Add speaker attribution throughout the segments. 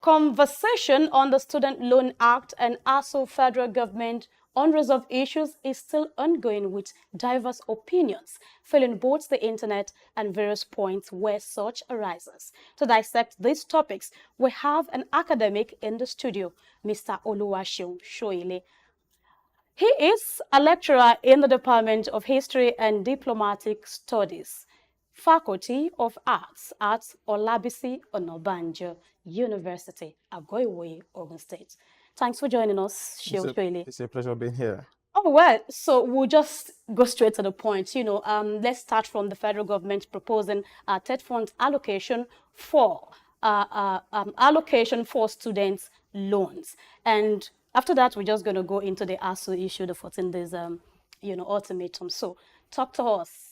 Speaker 1: Conversation on the Student Loan Act and ASO federal government unresolved issues is still ongoing with diverse opinions filling both the internet and various points where such arises. To dissect these topics, we have an academic in the studio, Mr. Oluwaseun Soile. He is a lecturer in the Department of History and Diplomatic Studies, Faculty of Arts at Olabisi Onabanjo University, Agoiwoye, Ogun State. Thanks for joining us, Soile.
Speaker 2: It's a pleasure being here.
Speaker 1: Oh, well, so we'll just go straight to the point. Let's start from the federal government proposing a Tetfund allocation for students' loans. And after that, we're just going to go into the ASU issue, the 14 days, ultimatum. So talk to us.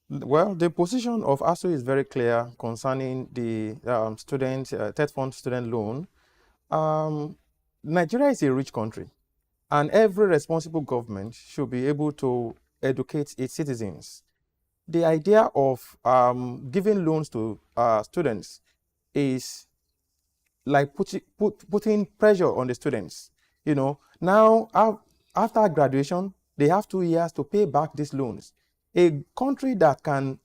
Speaker 2: Well, the position of ASU is very clear concerning the Tetfund student loan. Nigeria is a rich country, and every responsible government should be able to educate its citizens. The idea of giving loans to students is like putting pressure on the students. Now after graduation, they have 2 years to pay back these loans. A country that can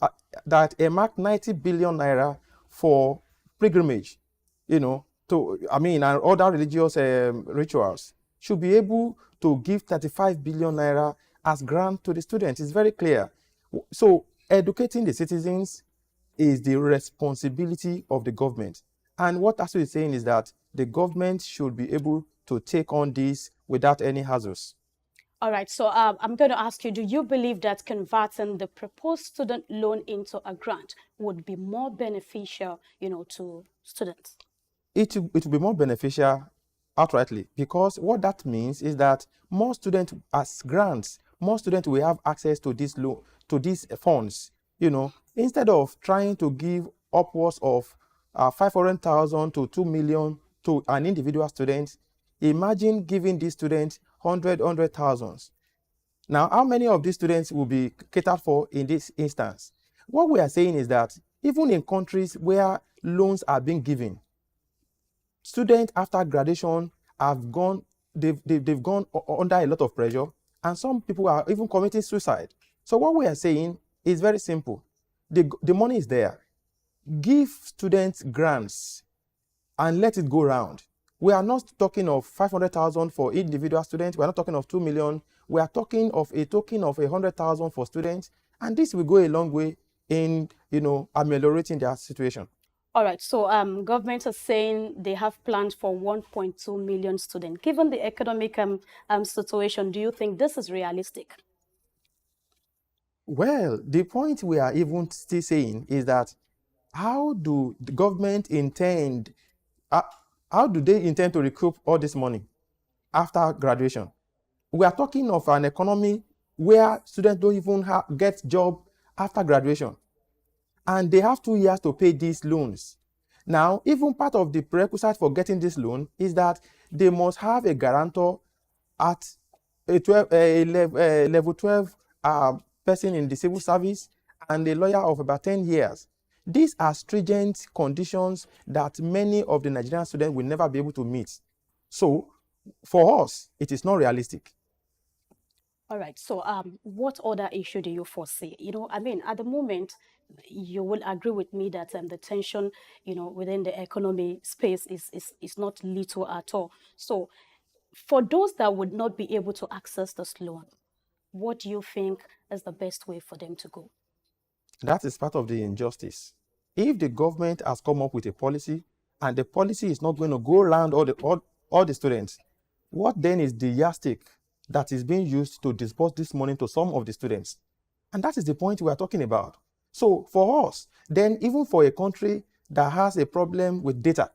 Speaker 2: earmark 90 billion naira for pilgrimage, and other religious rituals, should be able to give 35 billion naira as grant to the students. It's very clear. So educating the citizens is the responsibility of the government. And what ASU is saying is that the government should be able to take on this without any hassles.
Speaker 1: All right, so I'm going to ask you, do you believe that converting the proposed student loan into a grant would be more beneficial, to students?
Speaker 2: It will be more beneficial outrightly, because what that means is that more students, as grants, more students will have access to this loan, to these funds. Instead of trying to give upwards of 500,000 to 2 million to an individual student, imagine giving these students 100,000. Now, how many of these students will be catered for in this instance? What we are saying is that even in countries where loans are being given, students after graduation have gone, they've gone under a lot of pressure, and some people are even committing suicide. So what we are saying is very simple. The money is there. Give students grants and let it go round. We are not talking of 500,000 for individual students. We are not talking of 2 million. We are talking of a token of 100,000 for students. And this will go a long way in, ameliorating their situation.
Speaker 1: All right. So government is saying they have plans for 1.2 million students. Given the economic situation, do you think this is realistic?
Speaker 2: Well, the point we are even still saying is that how do the government intend, how do they intend to recoup all this money after graduation? We are talking of an economy where students don't even get job after graduation, and they have 2 years to pay these loans. Now, even part of the prerequisite for getting this loan is that they must have a guarantor at a level 12 person in the civil service and a lawyer of about 10 years. These are stringent conditions that many of the Nigerian students will never be able to meet. So, for us, it is not realistic.
Speaker 1: All right. So, what other issue do you foresee? At the moment, you will agree with me that the tension, within the economy space is not little at all. So, for those that would not be able to access this loan, what do you think is the best way for them to go?
Speaker 2: That is part of the injustice. If the government has come up with a policy and the policy is not going to go around all the students, what then is the yardstick that is being used to disburse this money to some of the students? And that is the point we are talking about. So for us, then even for a country that has a problem with data,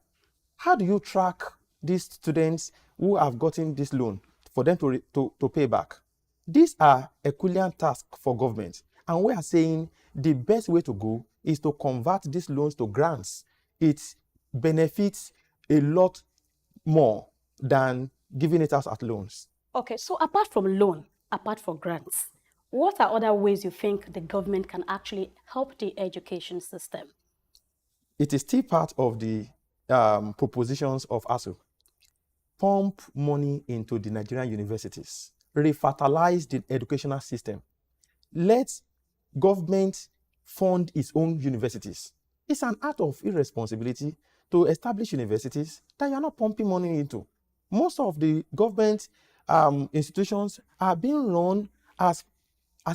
Speaker 2: how do you track these students who have gotten this loan for them to pay back? These are Herculean tasks for government. And we are saying the best way to go is to convert these loans to grants. It benefits a lot more than giving it out as loans.
Speaker 1: Okay, so apart from loan, apart from grants, what are other ways you think the government can actually help the education system?
Speaker 2: It is still part of the propositions of ASU. Pump money into the Nigerian universities. Refertilize the educational system. Let government fund its own universities. It's an act of irresponsibility to establish universities that you are not pumping money into. Most of the government institutions are being run as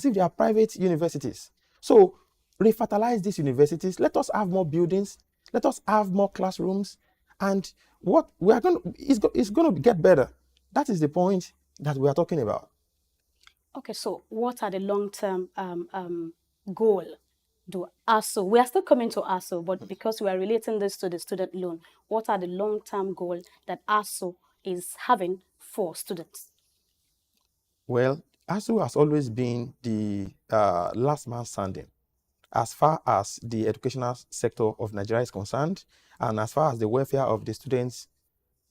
Speaker 2: if they are private universities. So refertilize these universities. Let us have more buildings. Let us have more classrooms. And what we are going to, it's going to get better. That is the point that we are talking about.
Speaker 1: Okay, so what are the long-term goal? ASU, we are still coming to ASU, but because we are relating this to the student loan, what are the long-term goals that ASU is having for students?
Speaker 2: Well, ASU has always been the last man standing as far as the educational sector of Nigeria is concerned, and as far as the welfare of the students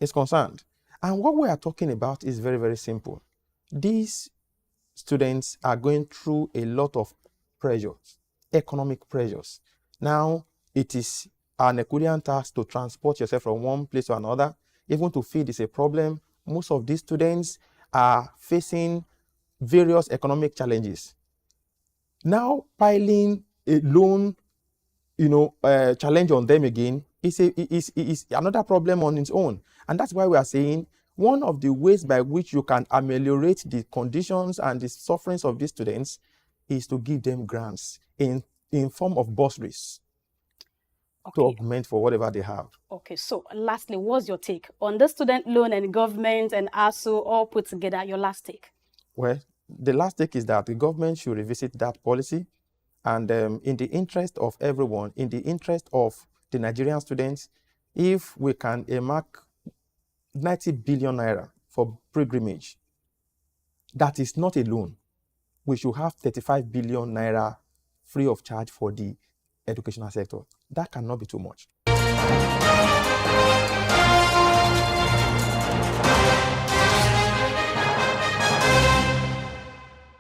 Speaker 2: is concerned. And what we are talking about is very, very simple. These students are going through a lot of pressures, economic pressures. Now, it is an Herculean task to transport yourself from one place to another. Even to feed is a problem. Most of these students are facing various economic challenges. Now, piling a loan, challenge on them again is another problem on its own. And that's why we are saying one of the ways by which you can ameliorate the conditions and the sufferings of these students is to give them grants in form of bursaries to augment for whatever they have.
Speaker 1: Okay, so lastly, what's your take on the student loan and government and ASU all put together? Your last take?
Speaker 2: Well, the last take is that the government should revisit that policy, and in the interest of everyone, in the interest of the Nigerian students, if we can earmark 90 billion naira for pilgrimage, that is not a loan. We should have 35 billion naira free of charge for the educational sector. That cannot be too much.